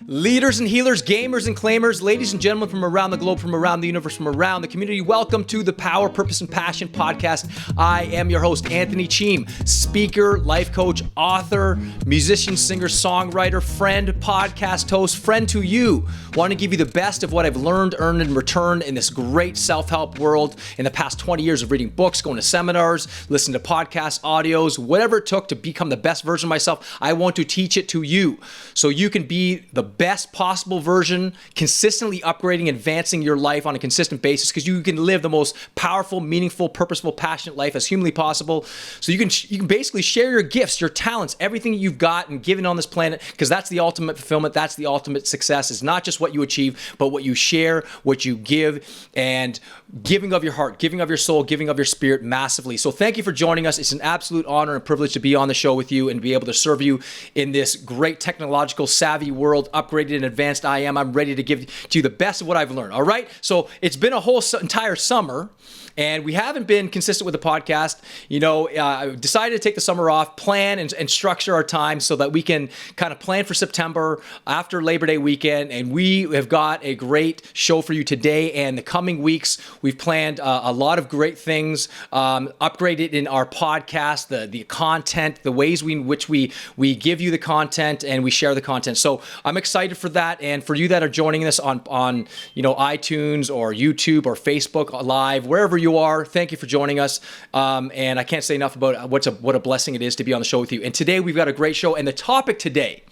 Leaders and healers, gamers and claimers, ladies and gentlemen from around the globe, from around the universe, from around the community, welcome to the Power, Purpose, and Passion podcast. I am your host, Anthony Cheam, speaker, life coach, author, musician, singer, songwriter, friend, podcast host, friend to you. Want to give you the best of what I've learned, earned, and returned in this great self-help world in the past 20 years of reading books, going to seminars, listening to podcasts, audios, whatever it took to become the best version of myself. I want to teach it to you so you can be the best possible version, consistently upgrading, advancing your life on a consistent basis, because you can live the most powerful, meaningful, purposeful, passionate life as humanly possible. So you can basically share your gifts, your talents, everything you've got and given on this planet, because that's the ultimate fulfillment. That's the ultimate success. It's not just what you achieve, but what you share, what you give, and giving of your heart, giving of your soul, giving of your spirit massively. So thank you for joining us. It's an absolute honor and privilege to be on the show with you and be able to serve you in this great technological savvy world, upgraded and advanced I am. I'm ready to give to you the best of what I've learned. All right. So it's been a whole entire summer, and we haven't been consistent with the podcast. I decided to take the summer off, plan and structure our time so that we can kind of plan for September after Labor Day weekend. And we have got a great show for you today and the coming weeks. We've planned a lot of great things, upgraded in our podcast, the content, the ways in which we give you the content and we share the content. So I'm excited for that. And for you that are joining us on iTunes or YouTube or Facebook Live, wherever you are, thank you for joining us. And I can't say enough about what a blessing it is to be on the show with you. And today we've got a great show. And the topic today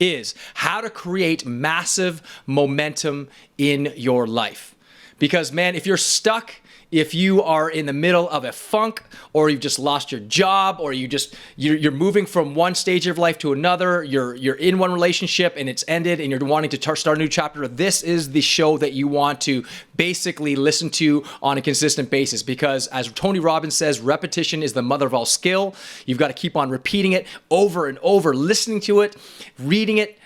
is how to create massive momentum in your life. Because man, if you're stuck, if you are in the middle of a funk, or you've just lost your job, or you're moving from one stage of life to another, you're in one relationship and it's ended and you're wanting to start a new chapter, this is the show that you want to basically listen to on a consistent basis. Because as Tony Robbins says, repetition is the mother of all skill. You've got to keep on repeating it over and over, listening to it, reading it,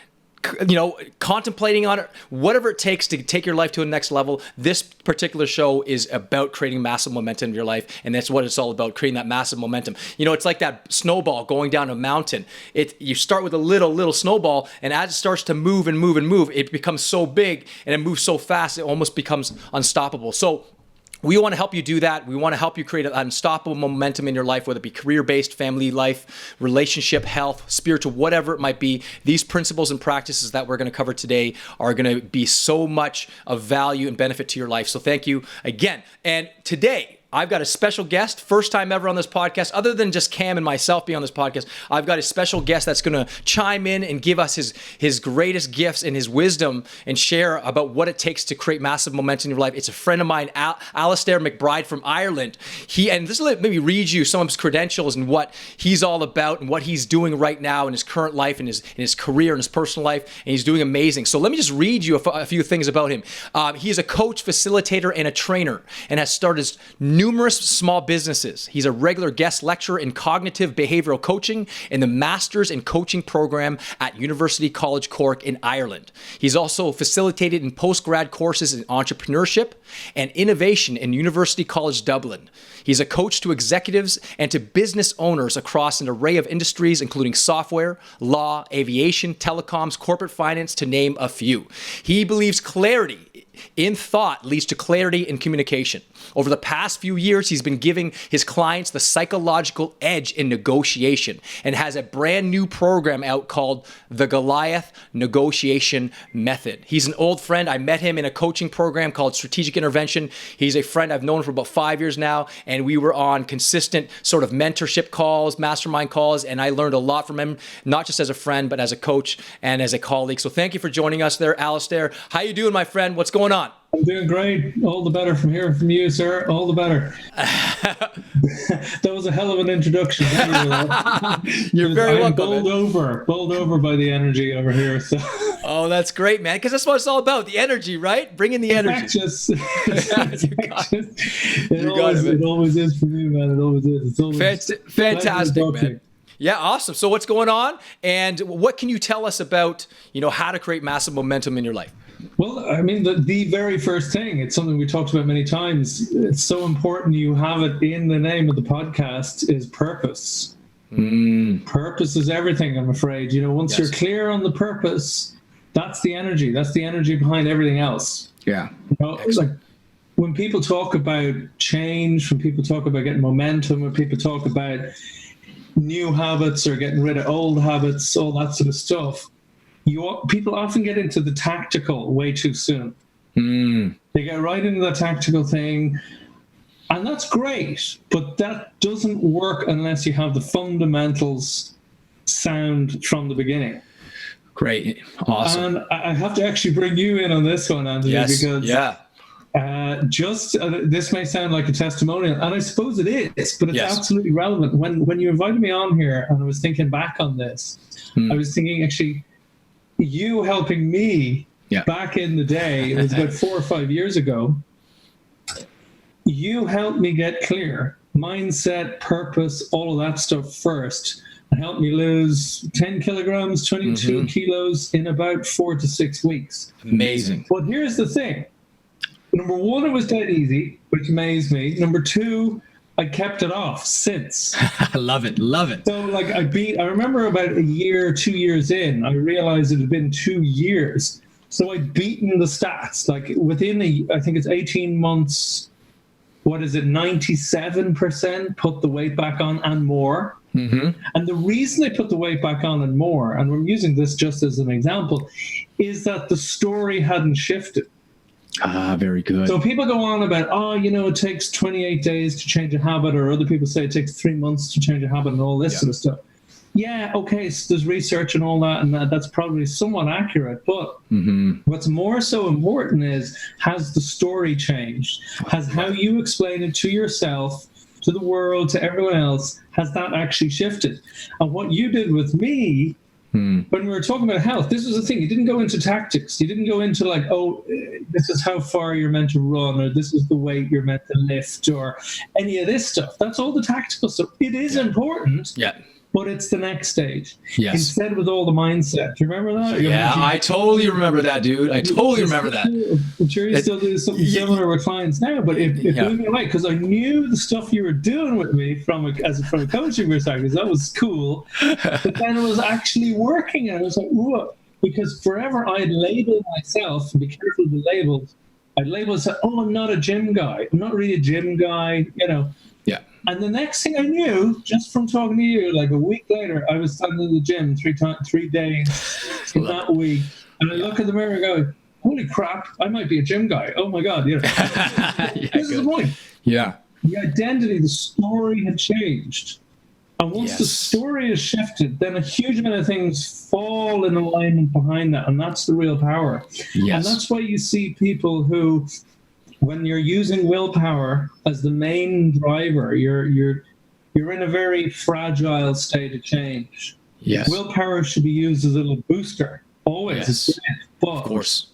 contemplating on it, whatever it takes to take your life to a next level. This particular show is about creating massive momentum in your life, and that's what it's all about, creating that massive momentum. It's like that snowball going down a mountain. You start with a little snowball, and as it starts to move and move and move, it becomes so big and it moves so fast, it almost becomes unstoppable. So we want to help you do that. We want to help you create an unstoppable momentum in your life, whether it be career-based, family life, relationship, health, spiritual, whatever it might be. These principles and practices that we're going to cover today are going to be so much of value and benefit to your life. So thank you again. And today, I've got a special guest, first time ever on this podcast, other than just Cam and myself being on this podcast. I've got a special guest that's going to chime in and give us his greatest gifts and his wisdom and share about what it takes to create massive momentum in your life. It's a friend of mine, Alistair McBride from Ireland. And this will maybe read you some of his credentials and what he's all about and what he's doing right now in his current life and his career and his personal life. And he's doing amazing. So let me just read you a few things about him. He is a coach, facilitator, and a trainer, and has started numerous small businesses. He's a regular guest lecturer in cognitive behavioral coaching in the Masters in Coaching program at University College Cork in Ireland. He's also facilitated in postgrad courses in entrepreneurship and innovation in University College Dublin. He's a coach to executives and to business owners across an array of industries, including software, law, aviation, telecoms, corporate finance, to name a few. He believes clarity in thought leads to clarity in communication. Over the past few years, he's been giving his clients the psychological edge in negotiation and has a brand new program out called the Goliath Negotiation Method. He's an old friend. I met him in a coaching program called Strategic Intervention. He's a friend I've known for about 5 years now, and we were on consistent sort of mentorship calls, mastermind calls, and I learned a lot from him, not just as a friend, but as a coach and as a colleague. So thank you for joining us there, Alistair. How you doing, my friend? What's going on? I'm doing great. All the better from hearing from you, sir. All the better. That was a hell of an introduction. You're very welcome. Bowled over by the energy over here. So. Oh, that's great, man. Because that's what it's all about. The energy, right? Bring in the energy. Infectious. It always is for you, man. It always is. It's always fantastic, man. Yeah, awesome. So what's going on? And what can you tell us about, how to create massive momentum in your life? Well, I mean, the very first thing, it's something we talked about many times. It's so important you have it in the name of the podcast, is purpose. Purpose is everything, I'm afraid. Once you're clear on the purpose, That's the energy. That's the energy behind everything else. Yeah. It's like when people talk about change, when people talk about getting momentum, when people talk about new habits or getting rid of old habits, all that sort of stuff, people often get into the tactical way too soon. They get right into the tactical thing, and that's great, but that doesn't work unless you have the fundamentals sound from the beginning. Great. Awesome. And I have to actually bring you in on this one, Anthony, because this may sound like a testimonial, and I suppose it is, but it's absolutely relevant. When you invited me on here and I was thinking back on this, I was thinking actually you helping me back in the day, it was about 4 or 5 years ago, you helped me get clear, mindset, purpose, all of that stuff first, and helped me lose 10 kilograms, 22 kilos in about 4 to 6 weeks. Amazing. But here's the thing. Number one, it was dead easy, which amazed me. Number two, I kept it off since. I love it. Love it. So like I remember about a year, 2 years in, I realized it had been 2 years. So I'd beaten the stats. Like within I think it's 18 months, 97% put the weight back on and more. And the reason they put the weight back on and more, and we're using this just as an example, is that the story hadn't shifted. Very good. So people go on about, it takes 28 days to change a habit, or other people say it takes 3 months to change a habit and all this sort of stuff. Yeah, okay, so there's research and all that, and that's probably somewhat accurate. But what's more so important is, has the story changed? Has how you explain it to yourself, to the world, to everyone else, has that actually shifted? And what you did with me, when we were talking about health, this was the thing. You didn't go into tactics. You didn't go into like, this is how far you're meant to run, or this is the weight you're meant to lift, or any of this stuff. That's all the tactical stuff. It is important. Yeah. But it's the next stage. Yes. Instead with all the mindset. Do you remember that? Yeah, I totally remember that, dude. I totally remember that. I'm sure you still do something similar with clients now, but it blew me away because I knew the stuff you were doing with me from a coaching perspective. That was cool. But then it was actually working, and I was like, whoa. Because forever I'd label myself, and be careful of the labels, I'd label and say, I'm not a gym guy. I'm not really a gym guy, Yeah. And the next thing I knew, just from talking to you, like a week later, I was standing in the gym 3 days in that week. And I look in the mirror and go, holy crap, I might be a gym guy. Oh my God. This is the point. Yeah. The identity, the story had changed. And once the story is shifted, then a huge amount of things fall in alignment behind that. And that's the real power. Yes. And that's why you see people who, when you're using willpower as the main driver, you're in a very fragile state of change. Yes. Willpower should be used as a little booster, always. Yes. But of course.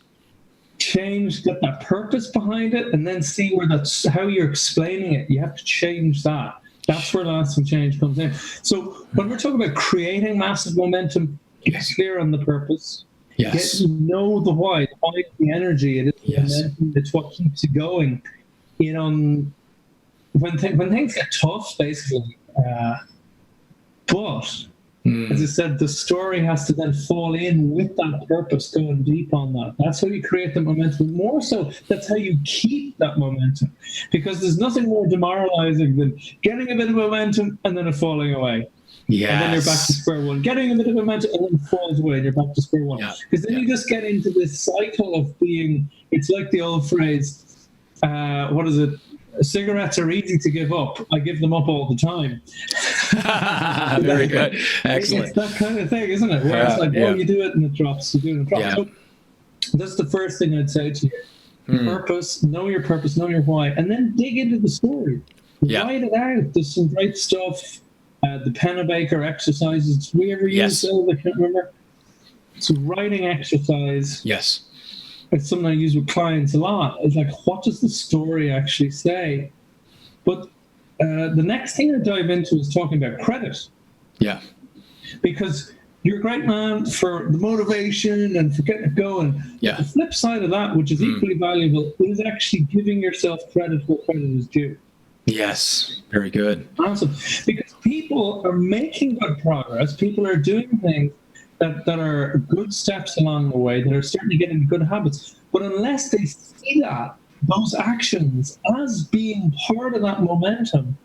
Change, get that purpose behind it, and then see where that's how you're explaining it. You have to change that. That's where lasting change comes in. So when we're talking about creating massive momentum, get clear on the purpose. Yes. Know the why. The why is the energy. It is the momentum. It's what keeps you going. When things get tough, basically. But as I said, the story has to then fall in with that purpose, going deep on that. That's how you create the momentum. More so, that's how you keep that momentum. Because there's nothing more demoralizing than getting a bit of momentum and then it falling away. Yes. And then you're back to square one. Getting a bit of momentum and then it falls away and you're back to square one. Because then you just get into this cycle of being, it's like the old phrase, what is it? Cigarettes are easy to give up. I give them up all the time. Very good. Excellent. It's that kind of thing, isn't it? Where it's like, you do it and it drops. You do it and it drops. So that's the first thing I'd say to you. Purpose, know your purpose, know your why, and then dig into the story. Write it out. There's some great stuff. The Pennebaker exercises. Did we ever use those? I can't remember. It's a writing exercise. Yes. It's something I use with clients a lot. It's like, what does the story actually say? But the next thing I dive into is talking about credit. Yeah. Because you're a great man for the motivation and for getting it going. Yeah. The flip side of that, which is equally valuable, is actually giving yourself credit where credit is due. Yes. Very good. Awesome. Because people are making good progress. People are doing things. that are good steps along the way, that are starting to get into good habits. But unless they see those actions as being part of that momentum,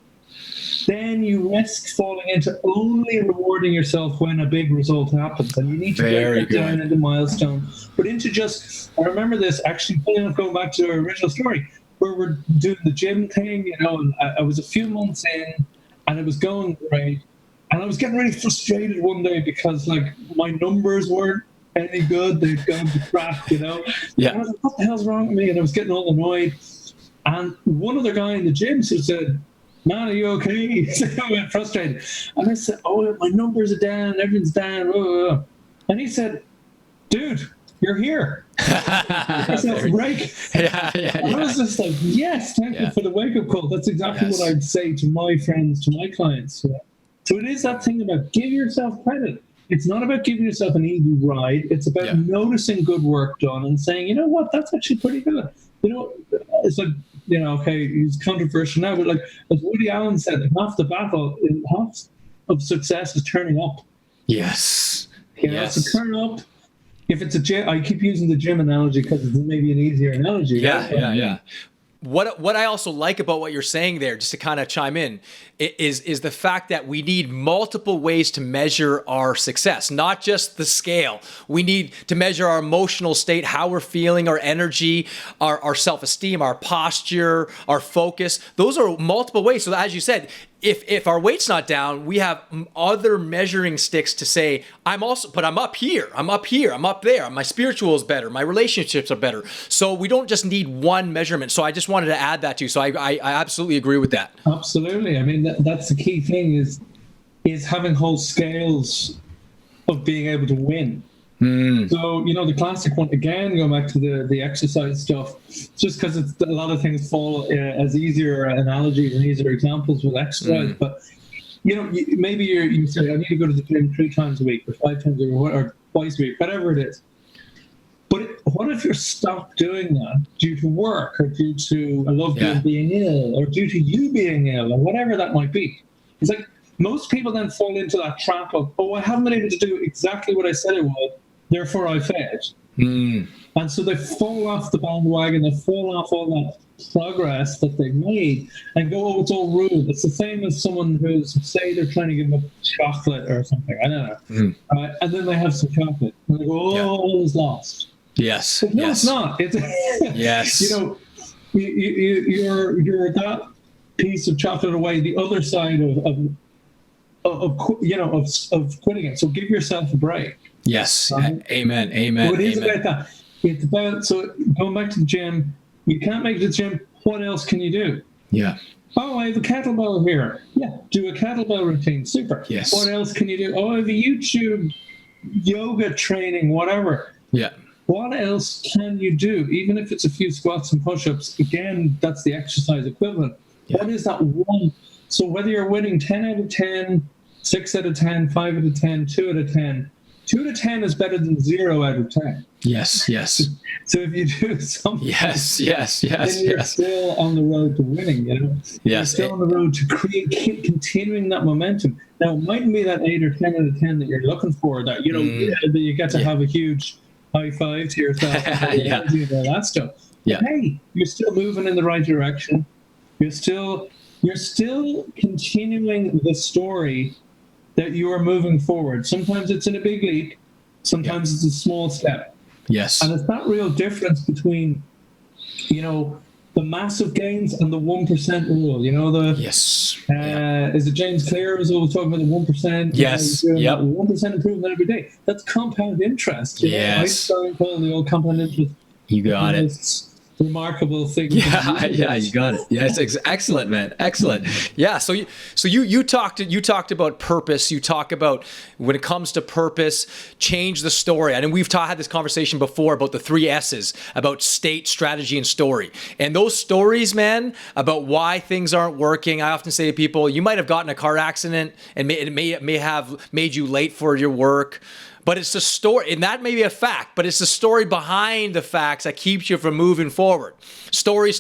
then you risk falling into only rewarding yourself when a big result happens. And you need to break that down into milestones. But into just, I remember this actually, going back to our original story, where we're doing the gym thing, and I was a few months in and it was going great. And I was getting really frustrated one day because my numbers weren't any good. They'd gone to crap, Yeah. And I was like, what the hell's wrong with me? And I was getting all annoyed. And one other guy in the gym said, man, are you okay? I went frustrated. And I said, oh, my numbers are down, everything's down. And he said, dude, you're here. Yourself a break. And I was just like, yes, thank you for the wake-up call. That's exactly what I'd say to my friends, to my clients. So it is that thing about give yourself credit. It's not about giving yourself an easy ride. It's about noticing good work done and saying, you know what, that's actually pretty good. It's like, okay, he's controversial now, but as Woody Allen said, half the battle, half of success is turning up. Yes. So turn up. If it's a gym, I keep using the gym analogy because it's maybe an easier analogy. Yeah. What I also like about what you're saying there, just to kind of chime in, is the fact that we need multiple ways to measure our success, not just the scale. We need to measure our emotional state, how we're feeling, our energy, our self-esteem, our posture, our focus. Those are multiple ways. So as you said, if our weight's not down, we have other measuring sticks to say, I'm up here, I'm up there. My spiritual is better. My relationships are better. So we don't just need one measurement. So I just wanted to add that to you. So I absolutely agree with that. Absolutely. I mean, that's the key thing is having whole scales of being able to win. So, the classic one, again, going back to the exercise stuff, just because a lot of things fall as easier analogies and easier examples with exercise. But, maybe you say, I need to go to the gym 3 times a week or 5 times a week or twice a week, whatever it is. But what if you're stopped doing that due to work or due to a loved one being ill or due to you being ill or whatever that might be? It's like most people then fall into that trap of, I haven't been able to do exactly what I said I would, therefore I failed. And so they fall off the bandwagon, they fall off all that progress that they've made and go, it's all rude. It's the same as someone who's, say they're trying to give up chocolate or something, I don't know. And then they have some chocolate and they go, all is lost. Yes. But no, it's not. It's yes. You're that piece of chocolate away. The other side of quitting it. So give yourself a break. Yes. Amen. But it is about that. It's about, so going back to the gym, you can't make it to the gym. What else can you do? Yeah. Oh, I have a kettlebell here. Yeah, do a kettlebell routine. Super. Yes. What else can you do? Oh, I have a YouTube yoga training, whatever. Yeah. What else can you do? Even if it's a few squats and push-ups, again, that's the exercise equivalent. Yeah. What is that one? So whether you're winning 10 out of 10, 6 out of 10, 5 out of 10, 2 out of 10, 2 out of 10 is better than 0 out of 10. Yes. So if you do something, yes, then you're still on the road to winning, Yes. You're still on the road to continuing that momentum. Now, it mightn't be that 8 or 10 out of 10 that you're looking for, that, that you get to have a huge high five to yourself and all that stuff. But hey, you're still moving in the right direction. You're still continuing the story that you are moving forward. Sometimes it's in a big leap. Sometimes it's a small step. Yes. And it's that real difference between, the massive gains and the 1% rule. Is it James Clear was always talking about the 1%? Yes. 1% improvement every day. That's compound interest. Yes. The old compound interest. You got it. Remarkable thing. Yeah, you got it. Yes, excellent, man. Excellent. Yeah. So you talked about purpose. You talk about when it comes to purpose, change the story. And we've had this conversation before about the 3 S's, about state, strategy, and story. And those stories, man, about why things aren't working. I often say to people, you might have gotten a car accident and it may have made you late for your work. But it's the story, and that may be a fact, but it's the story behind the facts that keeps you from moving forward. Story.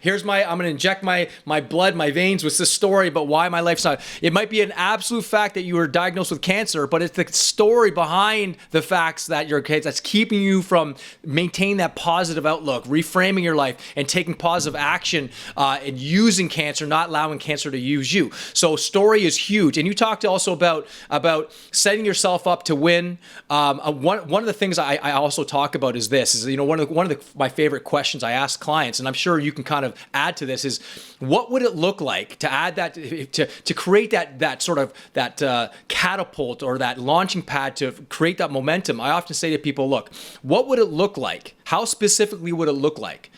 Here's I'm going to inject my blood, my veins with this story about why my life's not. It might be an absolute fact that you were diagnosed with cancer, but it's the story behind the facts that you're cancer that's keeping you from maintaining that positive outlook, reframing your life, and taking positive action and using cancer, not allowing cancer to use you. So story is huge. And you talked also about setting yourself up to win. One of the things I also talk about is this, is, you know, one of my favorite questions I ask clients, and I'm sure you can kind of add to this, is what would it look like to add that, to create that sort of that catapult or that launching pad to create that momentum. I often say to people, look, what would it look like? How specifically would it look like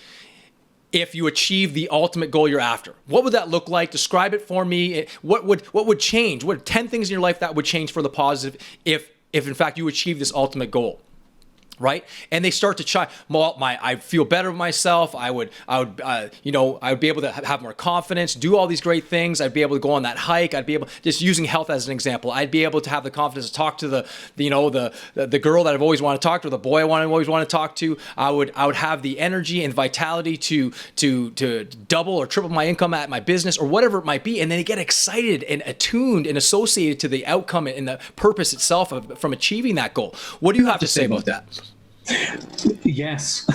if you achieve the ultimate goal you're after? What would that look like? Describe it for me. What would change? What 10 things in your life that would change for the positive if in fact you achieve this ultimate goal, right? And they start to try. I feel better with myself. I would be able to have more confidence, do all these great things. I'd be able to go on that hike. I'd be able, just using health as an example, I'd be able to have the confidence to talk to the girl that I've always wanted to talk to, the boy I always want to talk to. I would have the energy and vitality to double or triple my income at my business or whatever it might be. And then they get excited and attuned and associated to the outcome and the purpose itself from achieving that goal. What do you have to say about that? Yes.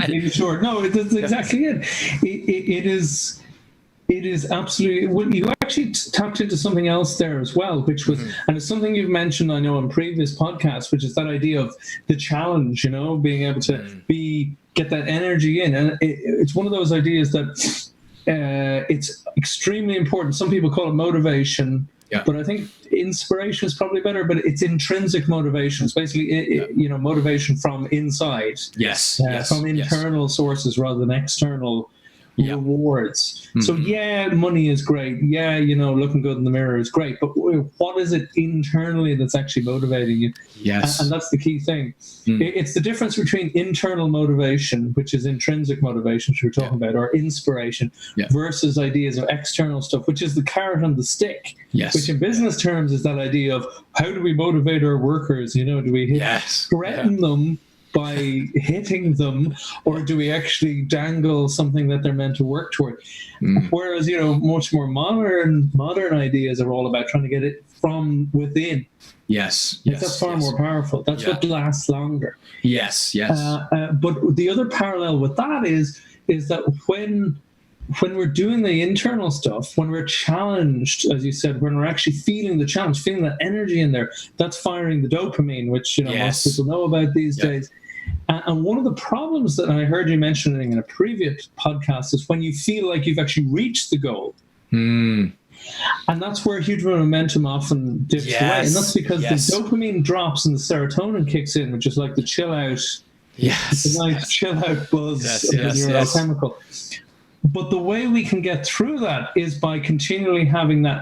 In short, no, that's exactly it. It is absolutely. Well, you actually tapped into something else there as well, which was, and it's something you've mentioned, I know, in previous podcasts, which is that idea of the challenge. You know, being able to get that energy in, and it's one of those ideas that it's extremely important. Some people call it motivation. Yeah. But I think inspiration is probably better, but it's intrinsic motivation. It's basically, motivation from inside. Yes. From internal sources rather than external rewards. So money is great. Looking good in the mirror is great. But what is it internally that's actually motivating you? Yes. And that's the key thing. It's the difference between internal motivation, which is intrinsic motivation, which we're talking about, or inspiration, versus ideas of external stuff, which is the carrot and the stick. Yes. Which in business terms is that idea of how do we motivate our workers? Do we threaten them by hitting them, or do we actually dangle something that they're meant to work toward? Whereas, much more modern ideas are all about trying to get it from within. Yes. That's far more powerful. That's what lasts longer. Yes. But the other parallel with that is that when we're doing the internal stuff, when we're challenged, as you said, when we're actually feeling the challenge, feeling that energy in there, that's firing the dopamine, which most people know about these days. And one of the problems that I heard you mentioning in a previous podcast is when you feel like you've actually reached the goal. And that's where a huge amount of momentum often dips away. And that's because the dopamine drops and the serotonin kicks in, which is like the chill out, the nice chill out buzz of the neurochemical. But the way we can get through that is by continually having that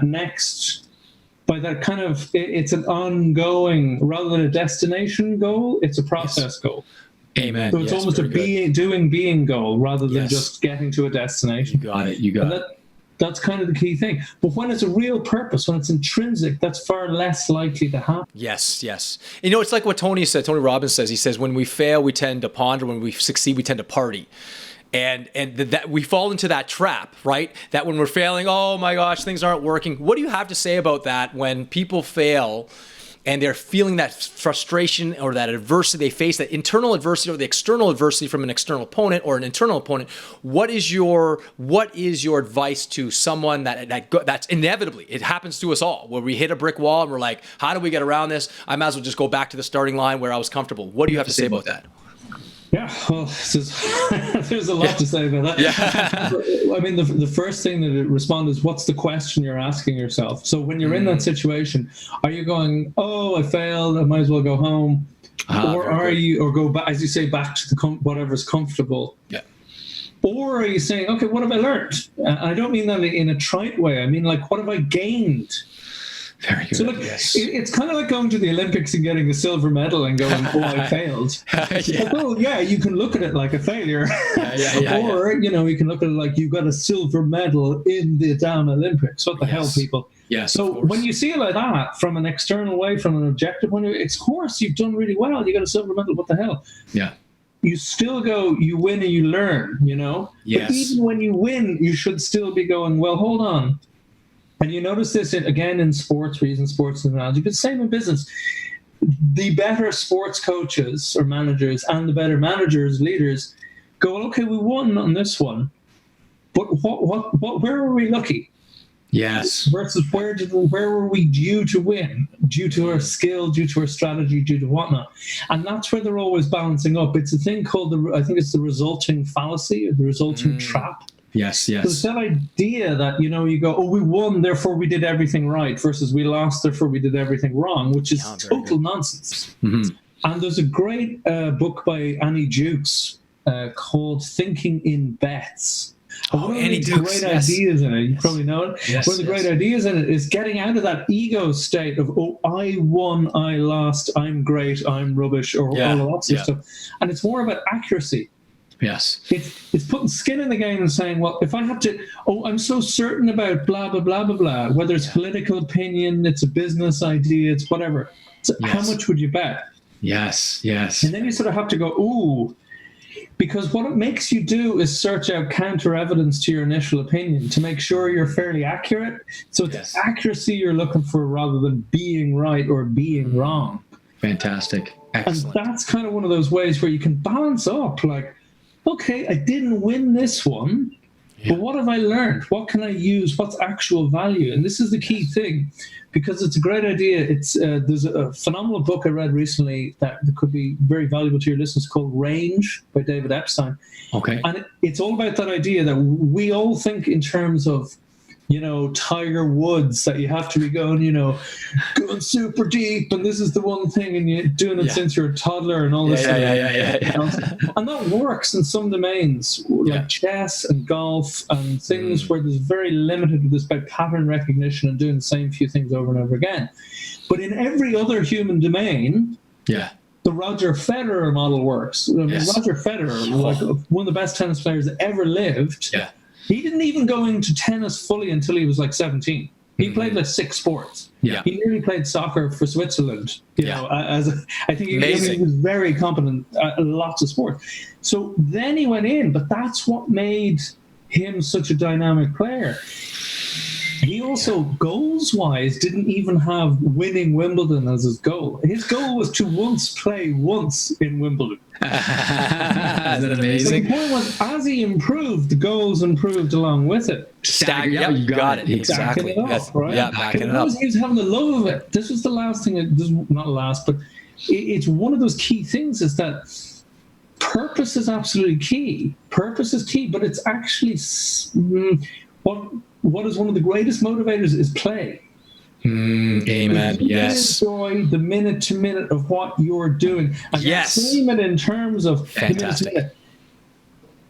by that kind of, it's an ongoing, rather than a destination goal, it's a process goal. Amen. So it's almost a being goal rather than just getting to a destination. You got it. That's kind of the key thing. But when it's a real purpose, when it's intrinsic, that's far less likely to happen. Yes. It's like what Tony Robbins says. He says, when we fail, we tend to ponder. When we succeed, we tend to party. And that we fall into that trap, right? That when we're failing, oh my gosh, things aren't working. What do you have to say about that when people fail and they're feeling that frustration or that adversity they face, that internal adversity or the external adversity from an external opponent or an internal opponent? What is your advice to someone that's inevitably, it happens to us all, where we hit a brick wall and we're like, how do we get around this? I might as well just go back to the starting line where I was comfortable. What do you have to say about that? Yeah, well, there's a lot to say about that. I mean, the first thing that it responds is, what's the question you're asking yourself? So when you're in that situation, are you going, oh, I failed, I might as well go home? Or are you, or go back, as you say, back to whatever's comfortable? Yeah. Or are you saying, okay, what have I learned? I don't mean that in a trite way. I mean, like, what have I gained? Very good. So look, yes. it's kind of like going to the Olympics and getting a silver medal and going, "Oh, I failed." Yeah. Well, yeah, you can look at it like a failure, or you can look at it like you got a silver medal in the damn Olympics. What the hell, people? Yes. So when you see it like that, from an external way, from an objective point of view, of course you've done really well. You got a silver medal. What the hell? Yeah. You still go, you win and you learn. Yes. But even when you win, you should still be going, well, hold on. And you notice this again in sports, we're using sports analogy, but same in business. The better sports coaches or managers and the better managers, leaders, go, okay, we won on this one, but where were we lucky? Yes. Versus where were we due to win? Due to our skill, due to our strategy, due to whatnot. And that's where they're always balancing up. It's a thing called, I think it's the resulting fallacy or the resulting trap. Yes. So it's that idea that, you go, oh, we won, therefore we did everything right, versus we lost, therefore we did everything wrong, which is total nonsense. Mm-hmm. And there's a great book by Annie Jukes called Thinking in Bets. Annie Jukes, great ideas in it. You probably know it. Yes, one of the great ideas in it is getting out of that ego state of, oh, I won, I lost, I'm great, I'm rubbish, or all that sort of stuff. And it's more about accuracy. Yes. It's putting skin in the game and saying, well, if I have to, I'm so certain about blah, blah, blah, blah, blah, whether it's political opinion, it's a business idea, it's whatever. So how much would you bet? Yes. And then you sort of have to go, ooh, because what it makes you do is search out counter evidence to your initial opinion to make sure you're fairly accurate. So it's accuracy you're looking for rather than being right or being wrong. Fantastic. Excellent. And that's kind of one of those ways where you can balance up, like, okay, I didn't win this one, but what have I learned? What can I use? What's actual value? And this is the key thing, because it's a great idea. It's there's a phenomenal book I read recently that could be very valuable to your listeners called Range by David Epstein. Okay. And it's all about that idea that we all think in terms of, Tiger Woods, that you have to be going, going super deep, and this is the one thing, and you're doing it since you're a toddler and all this stuff. And that works in some domains, like chess and golf and things where there's very limited, this about pattern recognition and doing the same few things over and over again. But in every other human domain, the Roger Federer model works. Roger Federer, like one of the best tennis players that ever lived, he didn't even go into tennis fully until he was like 17. He played like 6 sports. He nearly played soccer for Switzerland. I think he was very competent at lots of sports. So then he went in, but that's what made him such a dynamic player. He also, goals-wise, didn't even have winning Wimbledon as his goal. His goal was to play once in Wimbledon. Isn't that amazing? So the point was, as he improved, the goals improved along with it. Yeah, you got it. Exactly. Backing it up, right? Yeah, backing it up. He was having the love of it. This was the last thing, not last, but it's one of those key things is that purpose is absolutely key. Purpose is key, but it's actually what is one of the greatest motivators is play. Amen. Yes. Enjoy the minute to minute of what you're doing. And frame it in terms of the minute to minute.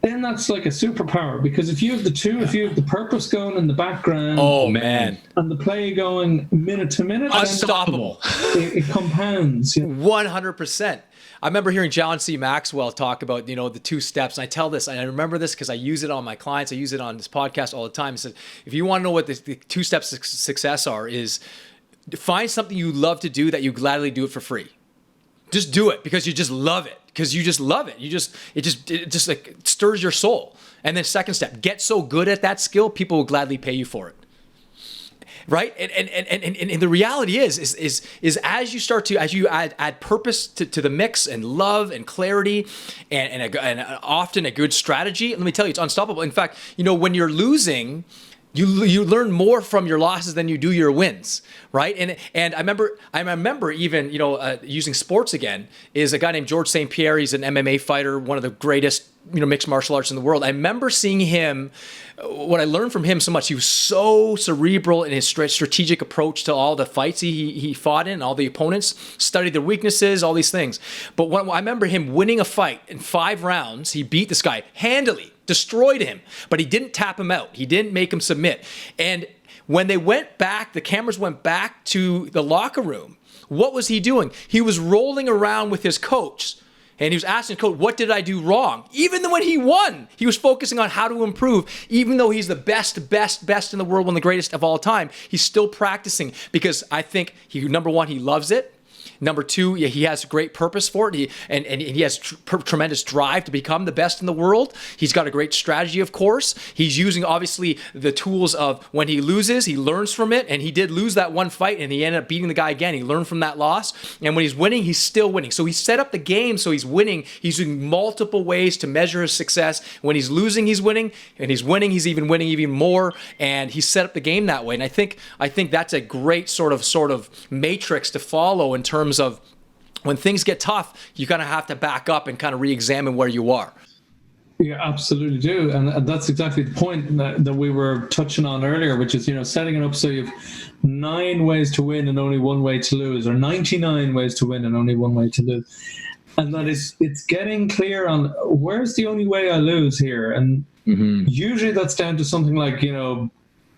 Then that's like a superpower, because if you have the two, if you have the purpose going in the background, and the play going minute to minute, unstoppable. It compounds. 100%. I remember hearing John C. Maxwell talk about, the 2 steps. And I tell this, and I remember this because I use it on my clients. I use it on this podcast all the time. He said, if you want to know what the 2 steps to success are, is find something you love to do that you gladly do it for free. Just do it because you just love it. Because you just love it. It just like stirs your soul. And then second step, get so good at that skill, people will gladly pay you for it. Right? And the reality is as you add purpose to the mix and love and clarity and often a good strategy, let me tell you, it's unstoppable. In fact, when you're losing, you learn more from your losses than you do your wins, right? And I remember even using sports again, is a guy named George St. Pierre. He's an MMA fighter, one of the greatest mixed martial arts in the world. I remember seeing him. What I learned from him so much, he was so cerebral in his strategic approach to all the fights he fought in, all the opponents, studied their weaknesses, all these things. But I remember him winning a fight in 5 rounds. He beat this guy handily, destroyed him, but he didn't tap him out. He didn't make him submit. And When they went back, the cameras went back to the locker room. What was he doing? He was rolling around with his coach. And he was asking the coach, what did I do wrong? Even when he won, he was focusing on how to improve. Even though he's the best in the world, one of the greatest of all time, he's still practicing because I think, number one, he loves it. Number two, he has great purpose for it. He has tremendous drive to become the best in the world. He's got a great strategy, of course. He's using, obviously, the tools of when he loses, he learns from it. And he did lose that one fight, and he ended up beating the guy again. He learned from that loss. And when he's winning, he's still winning. So he set up the game so he's winning. He's using multiple ways to measure his success. When he's losing, he's winning. And he's winning, he's even winning even more. And he set up the game that way. And I think that's a great sort of matrix to follow in terms of when things get tough, you kind of have to back up and kind of re-examine where you are. You absolutely do. And that's exactly the point that we were touching on earlier, which is, setting it up so you have 9 ways to win and only 1 way to lose, or 99 ways to win and only 1 way to lose. And that it's getting clear on where's the only way I lose here. And usually that's down to something like,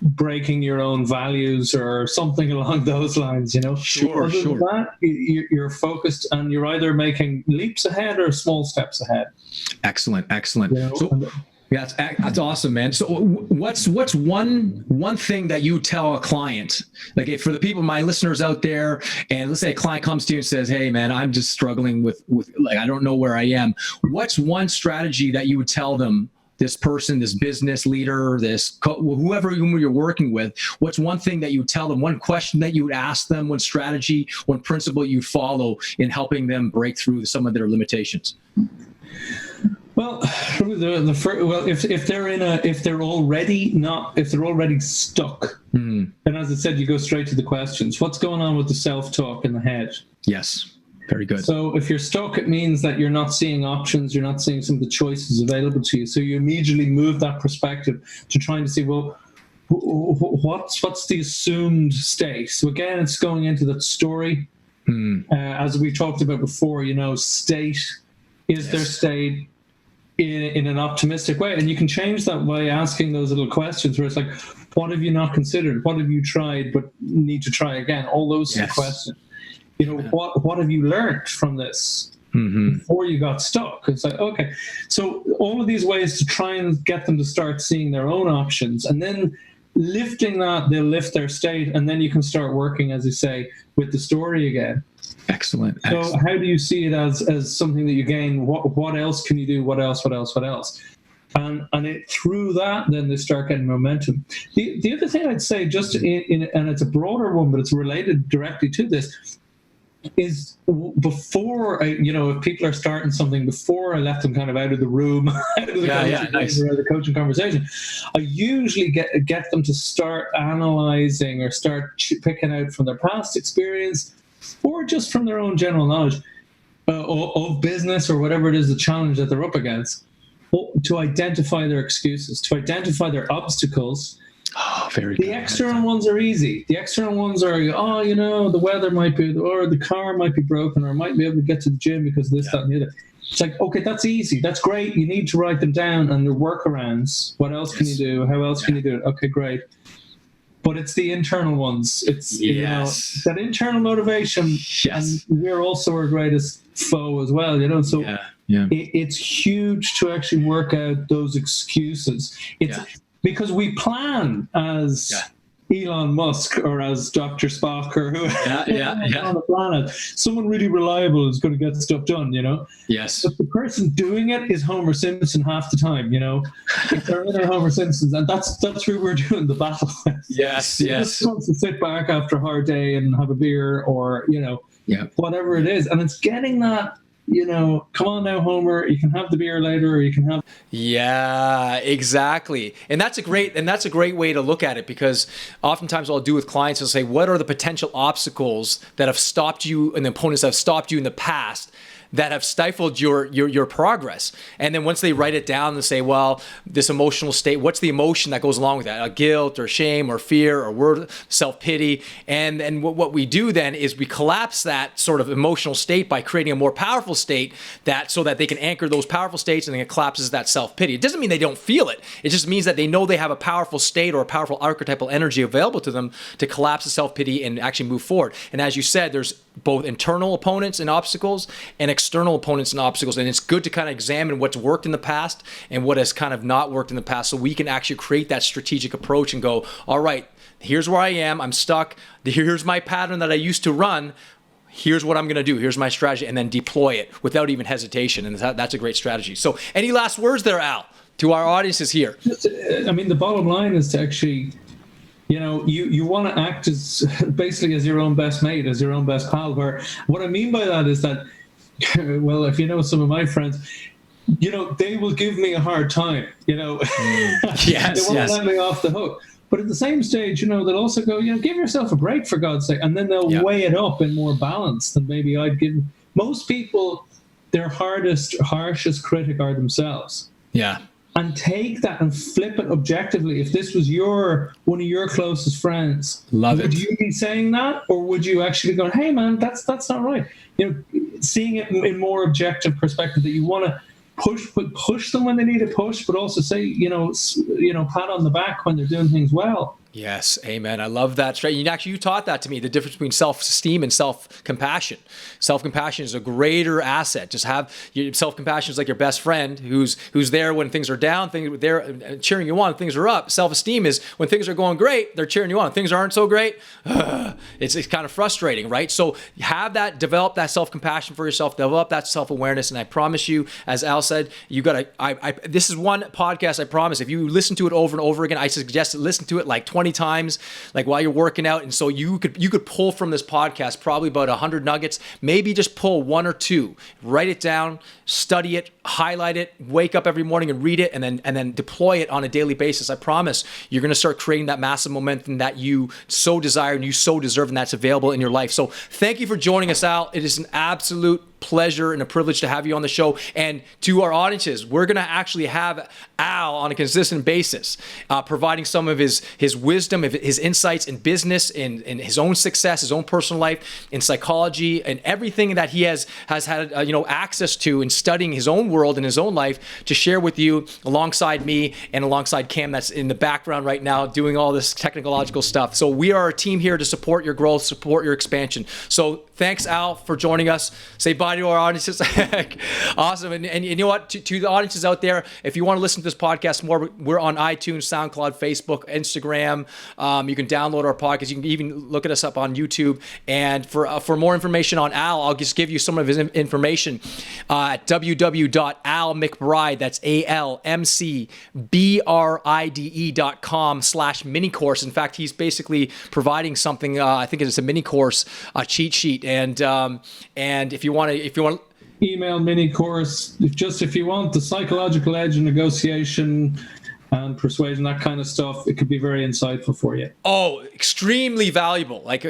breaking your own values or something along those lines, Sure. Other than that, you're focused and you're either making leaps ahead or small steps ahead. Excellent. So, yeah, that's awesome, man. So what's one thing that you tell a client, like for the people, my listeners out there, and let's say a client comes to you and says, hey man, I'm just struggling with like, I don't know where I am. What's one strategy that you would tell them, this person, this business leader, whoever whom you're working with, what's one thing that you would tell them, one question that you would ask them, one strategy, one principle you follow in helping them break through some of their limitations? Well, if they're already stuck, and as I said, you go straight to the questions. What's going on with the self-talk in the head? Yes. Very good. So if you're stuck, it means that you're not seeing options, you're not seeing some of the choices available to you. So you immediately move that perspective to trying to see, well, what's the assumed state? So again, it's going into that story. As we talked about before, state, is their state in an optimistic way? And you can change that by asking those little questions where it's like, what have you not considered? What have you tried but need to try again? All those questions. What have you learned from this before you got stuck? It's like, okay. So all of these ways to try and get them to start seeing their own options, and then lifting that, they'll lift their state, and then you can start working, as you say, with the story again. Excellent. So how do you see it as something that you gain? What else can you do? What else? And through that, then they start getting momentum. The other thing I'd say, just and it's a broader one, but it's related directly to this, is before, if people are starting something, before I let them kind of out of the room, out of the coaching conversation, I usually get them to start analyzing or start picking out from their past experience or just from their own general knowledge of business or whatever it is, the challenge that they're up against, to identify their excuses, to identify their obstacles. Oh, very good. The external ones are easy. The external ones are, the weather might be, or the car might be broken, or I might be able to get to the gym because of this, that, and the other. It's like, okay, that's easy. That's great. You need to write them down and the workarounds. What else can you do? How else can you do it? Okay, great. But it's the internal ones. It's that internal motivation. Yes. And we're also our greatest foe as well, So it's huge to actually work out those excuses. Because we plan as Elon Musk or as Dr. Spock or whoever on the planet. Someone really reliable is going to get stuff done, Yes. But the person doing it is Homer Simpson half the time, If they're in Homer Simpsons, and that's who we're doing the battle with. Yes. Just wants to sit back after a hard day and have a beer or, whatever it is. And it's getting that, come on now, Homer, you can have the beer later, or you can have. Yeah, exactly. And that's a great way to look at it, because oftentimes what I'll do with clients is say, what are the potential obstacles that have stopped you and the opponents that have stopped you in the past that have stifled your progress. And then once they write it down and say, well, this emotional state, what's the emotion that goes along with that? Guilt or shame or fear or self-pity. And then what we do then is we collapse that sort of emotional state by creating a more powerful state, so that they can anchor those powerful states, and then it collapses that self-pity. It doesn't mean they don't feel it. It just means that they know they have a powerful state or a powerful archetypal energy available to them to collapse the self-pity and actually move forward. And as you said, there's both internal opponents and obstacles and external opponents and obstacles. And it's good to kind of examine what's worked in the past and what has kind of not worked in the past, so we can actually create that strategic approach and go, all right, here's where I am. I'm stuck. Here's my pattern that I used to run. Here's what I'm going to do. Here's my strategy, and then deploy it without even hesitation. And that's a great strategy. So any last words there, Al, to our audiences here? I mean, the bottom line is to actually, you want to act as basically as your own best mate, as your own best pal. Where what I mean by that is that, well, if you know some of my friends, they will give me a hard time. Yes, they won't let me off the hook. But at the same stage, they'll also go, give yourself a break, for God's sake. And then they'll weigh it up in more balance than maybe I'd give. Most people, their harshest critic are themselves. Yeah. And take that and flip it objectively. If this was one of your closest friends, would you be saying that? Or would you actually be going, hey, man, that's not right? Seeing it in more objective perspective, that you want to push them when they need a push, but also say, pat on the back when they're doing things well. Yes, amen. I love that. You taught that to me, the difference between self-esteem and self-compassion. Self-compassion is a greater asset. Just have self-compassion is like your best friend who's there when things are down, they're cheering you on, when things are up. Self-esteem is when things are going great, they're cheering you on. When things aren't so great, it's kind of frustrating, right? So develop that self-compassion for yourself, develop that self-awareness, and I promise you, as Al said, this is one podcast, I promise, if you listen to it over and over again, I suggest listen to it like 20 times, like while you're working out. And so you could pull from this podcast probably about 100 nuggets, maybe just pull one or two, write it down, study it, highlight it, wake up every morning and read it, and then deploy it on a daily basis. I promise you're going to start creating that massive momentum that you so desire and you so deserve, and that's available in your life. So thank you for joining us, Al. It is an absolute pleasure and a privilege to have you on the show. And to our audiences, we're going to actually have Al on a consistent basis, providing some of his wisdom, his insights in business, in his own success, his own personal life, in psychology, and everything that he has had access to in studying his own world and his own life, to share with you alongside me and alongside Cam, that's in the background right now doing all this technological stuff. So we are a team here to support your growth, support your expansion. So thanks, Al, for joining us. Say bye to our audiences. Awesome. And you know what? To the audiences out there, if you want to listen to this podcast more, we're on iTunes, SoundCloud, Facebook, Instagram. You can download our podcast. You can even look at us up on YouTube. And for more information on Al, I'll just give you some of his information at www.almcbride, that's ALMCBRIDE.com/mini course. In fact, he's basically providing something, I think it's a mini course, a cheat sheet. And if you want email mini course, if you want the psychological edge in negotiation and persuasion, that kind of stuff, it could be very insightful for you. Oh, extremely valuable. Like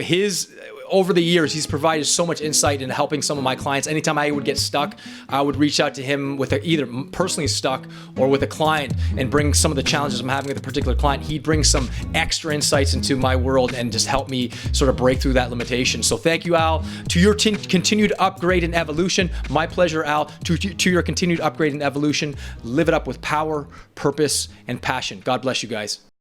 over the years, he's provided so much insight in helping some of my clients. Anytime I would get stuck, I would reach out to him with either personally stuck or with a client and bring some of the challenges I'm having with a particular client. He'd bring some extra insights into my world and just help me sort of break through that limitation. So thank you, Al, to your continued upgrade and evolution. My pleasure, Al, to your continued upgrade and evolution. Live it up with power, purpose, and passion. God bless you guys.